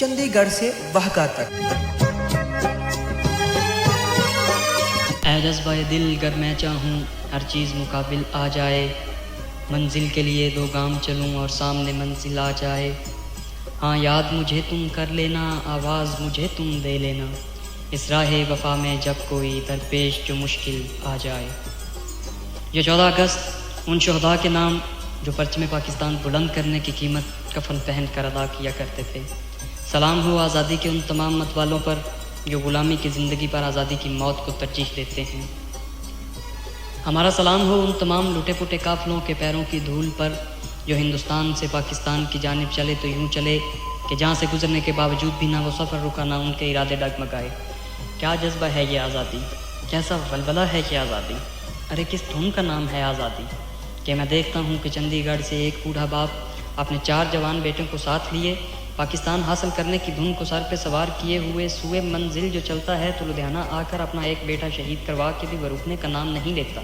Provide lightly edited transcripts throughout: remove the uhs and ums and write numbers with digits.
چندی گڑھ سے واہگہ تک۔ اے جذبہ دل گر میں چاہوں ہر چیز مقابل آ جائے، منزل کے لیے 2 گام چلوں اور سامنے منزل آ جائے، ہاں یاد مجھے تم کر لینا، آواز مجھے تم دے لینا، اس راہ وفا میں جب کوئی درپیش جو مشکل آ جائے۔ یہ 14 اگست ان شہداء کے نام جو پرچم پاکستان بلند کرنے کی قیمت کفن پہن کر ادا کیا کرتے تھے۔ سلام ہو آزادی کے ان تمام مت والوں پر جو غلامی کی زندگی پر آزادی کی موت کو ترجیح دیتے ہیں۔ ہمارا سلام ہو ان تمام لٹے پٹے قافلوں کے پیروں کی دھول پر جو ہندوستان سے پاکستان کی جانب چلے تو یوں چلے کہ جہاں سے گزرنے کے باوجود بھی نہ وہ سفر رکا نہ ان کے ارادے ڈگمگائے۔ کیا جذبہ ہے یہ آزادی، کیسا ولولہ ہے یہ آزادی، ارے کس دھن کا نام ہے آزادی، کہ میں دیکھتا ہوں کہ چندی گڑھ سے ایک بوڑھا باپ اپنے 4 جوان بیٹوں کو ساتھ لیے پاکستان حاصل کرنے کی دھن کو سر پہ سوار کیے ہوئے سوئے منزل جو چلتا ہے تو لدھیانہ آ کر اپنا ایک بیٹا شہید کروا کے بھی وہ رکنے کا نام نہیں لیتا،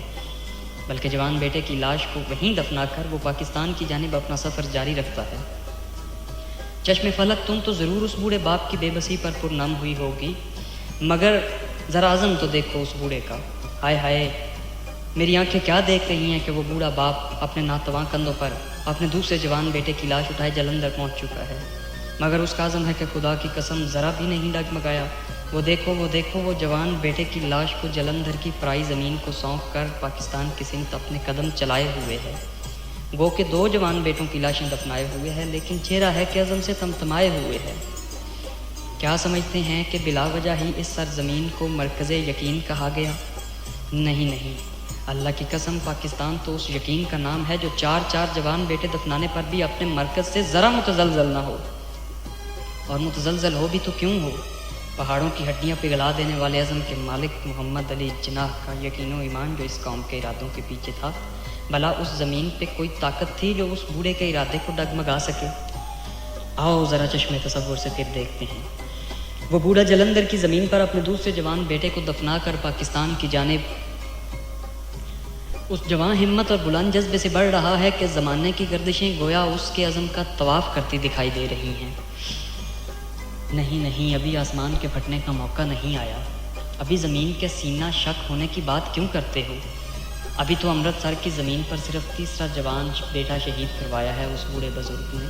بلکہ جوان بیٹے کی لاش کو وہیں دفنا کر وہ پاکستان کی جانب اپنا سفر جاری رکھتا ہے۔ چشم فلک تم تو ضرور اس بوڑھے باپ کی بے بسی پر پرنم ہوئی ہوگی، مگر ذرا عزم تو دیکھو اس بوڑھے کا۔ ہائے ہائے، میری آنکھیں کیا دیکھ رہی ہیں کہ وہ بوڑھا باپ اپنے ناتواں کندھوں پر اپنے دوسرے جوان بیٹے کی لاش اٹھائے جلندھر پہنچ چکا ہے، مگر اس کا عزم ہے کہ خدا کی قسم ذرا بھی نہیں ڈگمگایا۔ وہ دیکھو وہ جوان بیٹے کی لاش کو جلندھر کی پرائی زمین کو سونپ کر پاکستان کی سمت اپنے قدم چلائے ہوئے ہے۔ گو کہ 2 جوان بیٹوں کی لاشیں دفنائے ہوئے ہے، لیکن چہرہ ہے کہ عزم سے تمتمائے ہوئے ہے۔ کیا سمجھتے ہیں کہ بلا وجہ ہی اس سرزمین کو مرکز یقین کہا گیا؟ نہیں، اللہ کی قسم پاکستان تو اس یقین کا نام ہے جو 4 جوان بیٹے دفنانے پر بھی اپنے مرکز سے ذرا متزلزل نہ ہو، اور متزلزل ہو بھی تو کیوں ہو؟ پہاڑوں کی ہڈیاں پگھلا دینے والے عزم کے مالک محمد علی جناح کا یقین و ایمان جو اس قوم کے ارادوں کے پیچھے تھا، بھلا اس زمین پہ کوئی طاقت تھی جو اس بوڑھے کے ارادے کو ڈگمگا سکے؟ آؤ ذرا چشم تصور سے پھر دیکھتے ہیں۔ وہ بوڑھا جلندھر کی زمین پر اپنے دوسرے جوان بیٹے کو دفنا کر پاکستان کی جانب اس جوان ہمت اور بلند جذبے سے بڑھ رہا ہے کہ زمانے کی گردشیں گویا اس کے عزم کا طواف کرتی دکھائی دے رہی ہیں۔ نہیں، ابھی آسمان کے پھٹنے کا موقع نہیں آیا، ابھی زمین کے سینہ شک ہونے کی بات کیوں کرتے ہو؟ ابھی تو امرتسر کی زمین پر صرف 3 جوان بیٹا شہید کروایا ہے اس بوڑھے بزرگ نے۔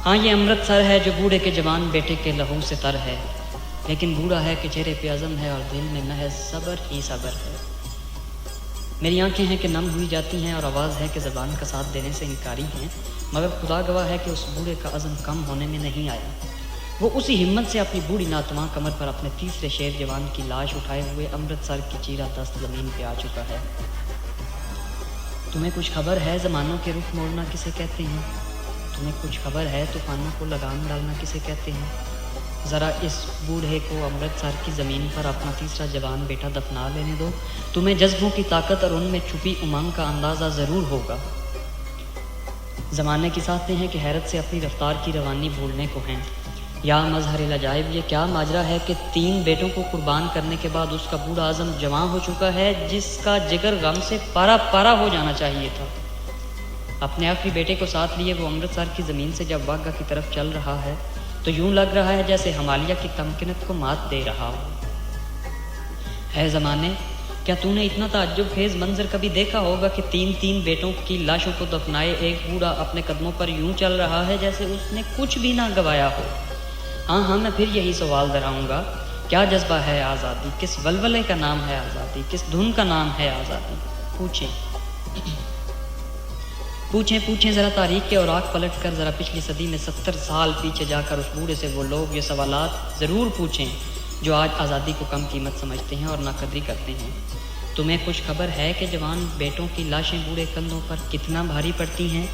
ہاں یہ امرتسر ہے جو بوڑھے کے جوان بیٹے کے لہو سے تر ہے، لیکن بوڑھا ہے کہ چہرے پہ عزم ہے اور دل میں محض صبر ہی صبر ہے۔ میری آنکھیں ہیں کہ نم ہوئی جاتی ہیں اور آواز ہے کہ زبان کا ساتھ دینے سے انکاری ہیں، مگر خدا گواہ ہے کہ اس بوڑھے کا عزم کم ہونے میں نہیں آیا۔ وہ اسی ہمت سے اپنی بوڑھی ناتواں کمر پر اپنے 3 شیر جوان کی لاش اٹھائے ہوئے امرتسر کی چیرہ دست زمین پہ آ چکا ہے۔ تمہیں کچھ خبر ہے زمانوں کے رخ موڑنا کسے کہتے ہیں؟ تمہیں کچھ خبر ہے طوفانوں کو لگام ڈالنا کسے کہتے ہیں؟ ذرا اس بوڑھے کو امرتسر کی زمین پر اپنا 3 جوان بیٹا دفنا لینے دو، تمہیں جذبوں کی طاقت اور ان میں چھپی امنگ کا اندازہ ضرور ہوگا۔ زمانے کی ساتھیں ہیں کہ حیرت سے اپنی رفتار کی روانی بھولنے کو ہیں۔ یا مظہر العجائب، یہ کیا ماجرا ہے کہ 3 بیٹوں کو قربان کرنے کے بعد اس کا بوڑھا عزم جوان ہو چکا ہے جس کا جگر غم سے پارا پارا ہو جانا چاہیے تھا۔ اپنے آخری بیٹے کو ساتھ لیے وہ امرتسر کی زمین سے جب واہگہ کی طرف چل رہا ہے تو یوں لگ رہا ہے جیسے ہمالیہ کی تمکنت کو مات دے رہا ہو۔ اے زمانے، کیا تو نے اتنا تعجب خیز منظر کبھی دیکھا ہوگا کہ 3 بیٹوں کی لاشوں کو دفنائے ایک بوڑھا اپنے قدموں پر یوں چل رہا ہے جیسے اس نے کچھ بھی نہ گوایا ہو؟ ہاں میں پھر یہی سوال دہراؤں گا، کیا جذبہ ہے آزادی؟ کس ولولے کا نام ہے آزادی؟ کس دھن کا نام ہے آزادی؟ پوچھیں ذرا تاریخ کے اوراق پلٹ کر، ذرا پچھلی صدی میں 70 سال پیچھے جا کر اس بوڑھے سے وہ لوگ یہ سوالات ضرور پوچھیں جو آج آزادی کو کم قیمت سمجھتے ہیں اور ناقدری کرتے ہیں۔ تمہیں کچھ خبر ہے کہ جوان بیٹوں کی لاشیں بوڑھے کندھوں پر کتنا بھاری پڑتی ہیں؟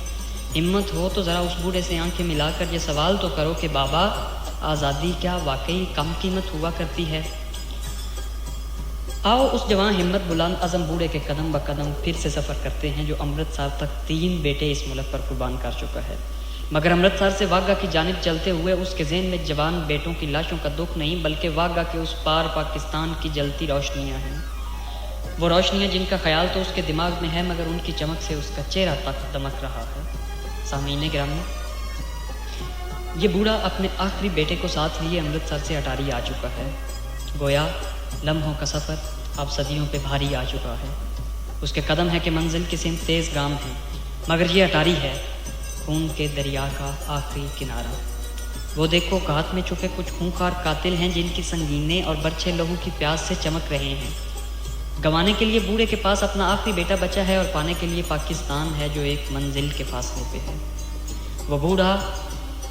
ہمت ہو تو ذرا اس بوڑھے سے آنکھیں ملا کر یہ سوال تو کرو کہ بابا، آزادی کیا واقعی کم قیمت ہوا کرتی ہے؟ آؤ اس جوان ہمت بلند عزم بوڑھے کے قدم بقدم پھر سے سفر کرتے ہیں جو امرتسر تک 3 بیٹے اس ملک پر قربان کر چکا ہے، مگر امرتسر سے واہگہ کی جانب چلتے ہوئے اس کے ذہن میں جوان بیٹوں کی لاشوں کا دکھ نہیں بلکہ واہگہ کے اس پار پاکستان کی جلتی روشنیاں ہیں، وہ روشنیاں جن کا خیال تو اس کے دماغ میں ہے مگر ان کی چمک سے اس کا چہرہ تک دمک رہا ہے۔ سامعین گرامی، یہ بوڑھا اپنے آخری بیٹے کو ساتھ لیے امرتسر سے اٹاری آ چکا ہے۔ گویا لمحوں کا سفر اب صدیوں پہ بھاری آ چکا ہے۔ اس کے قدم ہے کہ منزل کی سمت تیز گام ہے، مگر یہ اٹاری ہے خون کے دریا کا آخری کنارہ۔ وہ دیکھو گھات میں چھپے کچھ خونخوار قاتل ہیں جن کی سنگینے اور برچھے لہو کی پیاس سے چمک رہے ہیں۔ گنوانے کے لیے بوڑھے کے پاس اپنا آخری بیٹا بچا ہے، اور پانے کے لیے پاکستان ہے جو ایک منزل کے فاصلے پہ ہے۔ وہ بوڑھا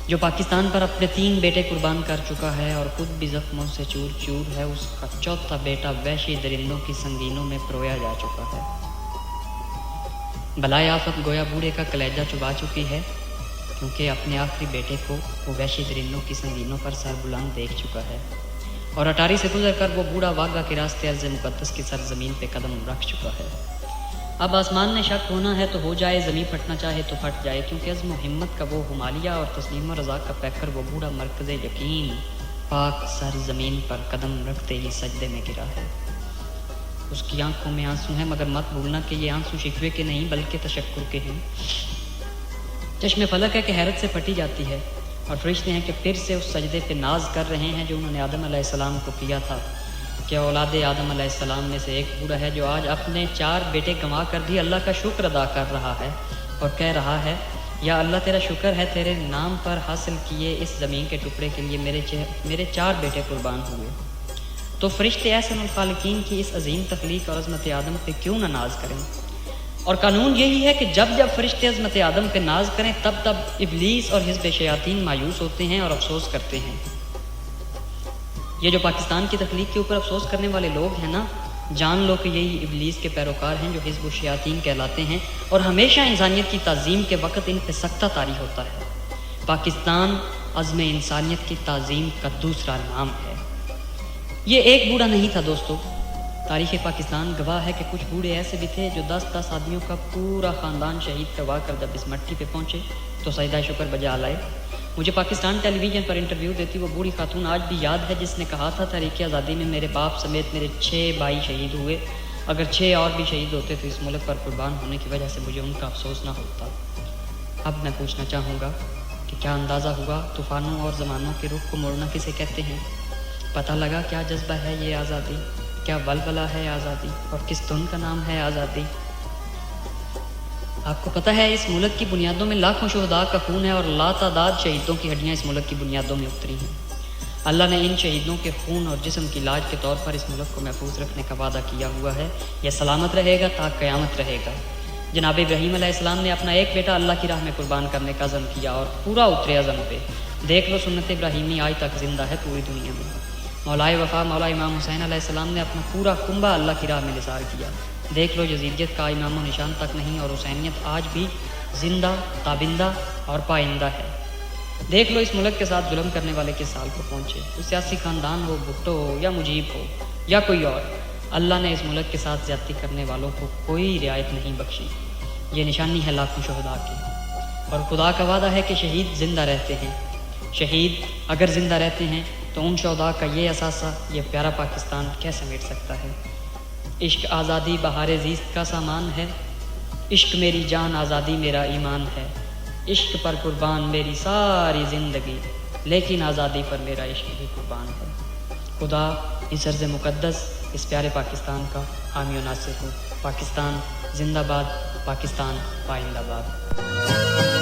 جو پاکستان پر اپنے 3 بیٹے قربان کر چکا ہے اور خود بھی زخموں سے چور چور ہے، اس کا چوتھا بیٹا وحشی درندوں کی سنگینوں میں پرویا جا چکا ہے۔ بلائے آفت گویا بوڑھے کا کلیجہ چبا چکی ہے، کیونکہ اپنے آخری بیٹے کو وہ وحشی درندوں کی سنگینوں پر سر بلند دیکھ چکا ہے، اور اٹاری سے گزر کر وہ بوڑھا واگا کے راستے ارض مقدس کی سرزمین پہ قدم رکھ چکا ہے۔ اب آسمان نے شک ہونا ہے تو ہو جائے، زمین پھٹنا چاہے تو پھٹ جائے، کیونکہ عزم و ہمت کا وہ ہمالیہ اور تسلیم و رضا کا پیکر وہ بوڑھا مرکز یقین پاک ساری زمین پر قدم رکھتے ہی سجدے میں گرا ہے۔ اس کی آنکھوں میں آنسو ہیں، مگر مت بھولنا کہ یہ آنسو شکوے کے نہیں بلکہ تشکر کے ہیں۔ چشم فلک ہے کہ حیرت سے پھٹی جاتی ہے، اور فرشتے ہیں کہ پھر سے اس سجدے پہ ناز کر رہے ہیں جو انہوں نے آدم علیہ السلام کو کیا تھا، کہ اولاد آدم علیہ السلام میں سے ایک بوڑھا ہے جو آج اپنے 4 بیٹے گنوا کر بھی اللہ کا شکر ادا کر رہا ہے اور کہہ رہا ہے، یا اللہ تیرا شکر ہے تیرے نام پر حاصل کیے اس زمین کے ٹکڑے کے لیے میرے 4 بیٹے قربان ہوئے۔ تو فرشتے احسن الخالقین کی اس عظیم تخلیق اور عظمت آدم پہ کیوں نہ ناز کریں؟ اور قانون یہی ہے کہ جب جب فرشتے عظمت آدم پہ ناز کریں تب تب ابلیس اور حزب شیاطین مایوس ہوتے ہیں اور افسوس کرتے ہیں۔ یہ جو پاکستان کی تخلیق کے اوپر افسوس کرنے والے لوگ ہیں نا، جان لو کہ یہی ابلیس کے پیروکار ہیں جو حزب الشیاطین کہلاتے ہیں، اور ہمیشہ انسانیت کی تعظیم کے وقت ان پہ سختہ طاری ہوتا ہے۔ پاکستان عزم انسانیت کی تعظیم کا دوسرا نام ہے۔ یہ ایک بوڑھا نہیں تھا دوستو، تاریخ پاکستان گواہ ہے کہ کچھ بوڑھے ایسے بھی تھے جو 10 آدمیوں کا پورا خاندان شہید کروا کر جب اس مٹی پہ پہنچے تو سجدہ شکر بجا لائے۔ مجھے پاکستان ٹیلی ویژن پر انٹرویو دیتی وہ بوڑھی خاتون آج بھی یاد ہے جس نے کہا تھا تحریک آزادی میں میرے باپ سمیت میرے 6 بھائی شہید ہوئے، اگر 6 اور بھی شہید ہوتے تو اس ملک پر قربان ہونے کی وجہ سے مجھے ان کا افسوس نہ ہوتا۔ اب میں پوچھنا چاہوں گا کہ کیا اندازہ ہوا طوفانوں اور زمانوں کے رخ کو موڑنا کسے کہتے ہیں؟ پتہ لگا کیا جذبہ ہے یہ آزادی، کیا ولولہ ہے آزادی، اور کس دھن کا نام ہے آزادی؟ آپ کو پتہ ہے اس ملک کی بنیادوں میں لاکھوں شہداء کا خون ہے، اور لاتعداد شہیدوں کی ہڈیاں اس ملک کی بنیادوں میں اتری ہیں۔ اللہ نے ان شہیدوں کے خون اور جسم کی لاج کے طور پر اس ملک کو محفوظ رکھنے کا وعدہ کیا ہوا ہے۔ یہ سلامت رہے گا تا قیامت رہے گا۔ جناب ابراہیم علیہ السلام نے اپنا ایک بیٹا اللہ کی راہ میں قربان کرنے کا عزم کیا اور پورا اترے عزم پہ۔ دیکھ لو سنت ابراہیمی آج تک زندہ ہے پوری دنیا میں۔ مولائے وفا مولا امام حسین علیہ السلام نے اپنا پورا کنبہ اللہ کی راہ میں نثار کیا۔ دیکھ لو یزیدیت کا امام و نشان تک نہیں، اور حسینیت آج بھی زندہ، تابندہ اور پائندہ ہے۔ دیکھ لو اس ملک کے ساتھ ظلم کرنے والے کس سال کو پہنچے، وہ سیاسی خاندان ہو، بھٹو ہو یا مجیب ہو یا کوئی اور، اللہ نے اس ملک کے ساتھ زیادتی کرنے والوں کو کوئی رعایت نہیں بخشی۔ یہ نشانی ہے لاکھوں شہداء کی، اور خدا کا وعدہ ہے کہ شہید زندہ رہتے ہیں۔ شہید اگر زندہ رہتے ہیں تو ان شہداء کا یہ اثاثہ یہ پیارا پاکستان کیسے مٹ سکتا ہے؟ عشق آزادی بہار زیست کا سامان ہے، عشق میری جان آزادی میرا ایمان ہے، عشق پر قربان میری ساری زندگی، لیکن آزادی پر میرا عشق بھی قربان ہے۔ خدا اس ارض مقدس اس پیارے پاکستان کا حامی و ناصر ہو۔ پاکستان زندہ باد، پاکستان پائندہ باد۔